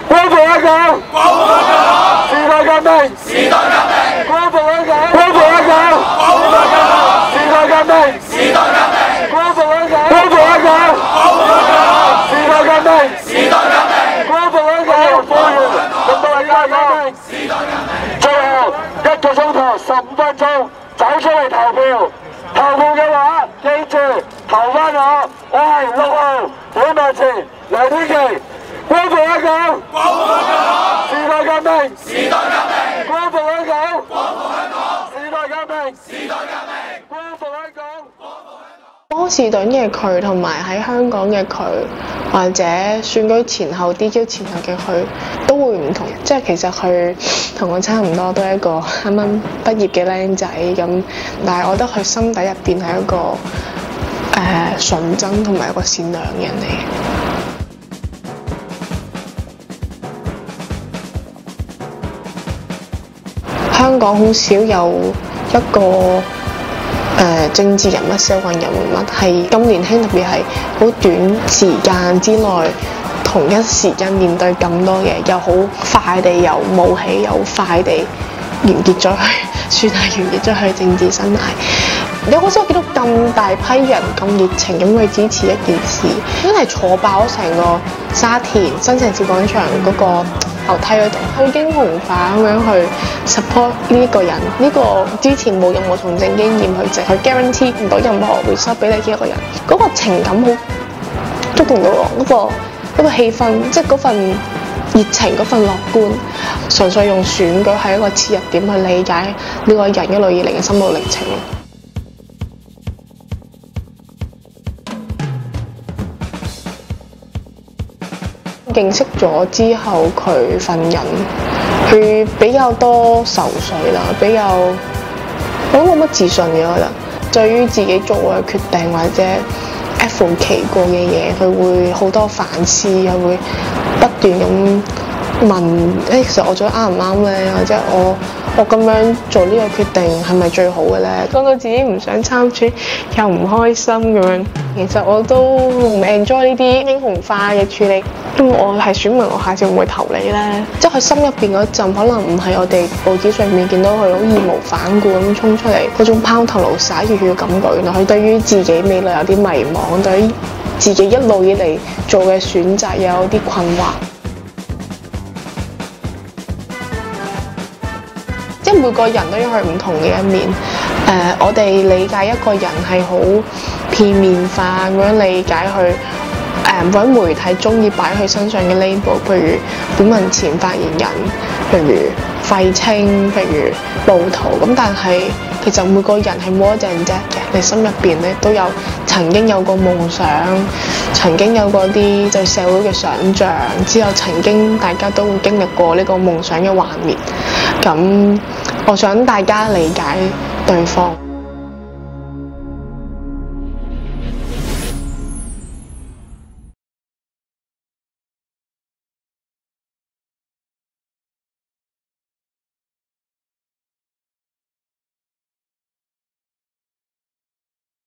光復香港，光復香港，時代革命，時代革命，光復香港，光復香港，光復香港，時代革命，時代革命，光復香港，光復香港，光復香港，時代革命，時代革命，光復香港，呼籲咁多位家長，時代革命，最後1個鐘頭15分鐘走出嚟投票，投票嘅話記住投翻我係6號本民前梁天琦。光復香港，光復香港，時代革命，時代革命，光復香港，光復香港，時代革命，時代革命，光復香港，光復香港。波士頓嘅佢同埋喺香港嘅佢，或者選舉前後 DQ 前後嘅佢都會唔同，即係其實佢同我差唔多，都係一個啱啱畢業嘅僆仔咁，但係我覺得佢心底入邊係一個純真同埋一個善良嘅人嚟。香港好少有一個政治人物、社運人物係咁年輕，特別係好短時間之內同一時間面對咁多嘢，又好快地由冒起，又快地完結咗佢，算係完結咗佢政治生涯。你好少見到咁大批人咁熱情咁去支持一件事，真係坐爆成個沙田新城市廣場嗰個樓梯嗰度，去英雄化咁樣去 support 呢個人，呢個之前冇任何從政經驗，佢 guarantee 唔到任何回收俾你嘅一個人，嗰個情感好觸動到我，嗰個氣氛，即係嗰份熱情，嗰份樂觀，純粹用選舉係一個切入點去理解呢個人一路以嚟嘅心路歷程。認識咗之後，佢份人，佢比較多愁緒啦，比較我都冇乜自信嘅，我覺得對於自己做嘅決定或者 advocate 過嘅嘢，佢會好多反思，佢會不斷咁問其實我做得啱唔啱咧，或者我咁樣做呢個決定係咪最好嘅咧？講到自己唔想參選又唔開心咁樣，其實我都唔 enjoy 呢啲英雄化嘅處理。咁我係選民，我下次會唔會投你咧？即係佢心入邊嗰陣，可能唔係我哋報紙上面見到佢好義無反顧咁衝出嚟嗰種拋頭顱灑熱血嘅感覺。原來佢對於自己未來有啲迷茫，對於自己一路以嚟做嘅選擇又有啲困惑。即係每個人都有佢唔同嘅一面。我哋理解一個人係好片面化咁樣理解佢。或者媒體中意擺佢身上嘅 label， 譬如本民前發言人，譬如廢青，譬如暴徒咁，但係其實每個人係冇一隻啫嘅，你心入邊咧都有曾經有過夢想，曾經有過啲對社會嘅想像，之後曾經大家都會經歷過呢個夢想嘅幻滅。咁我想大家理解對方。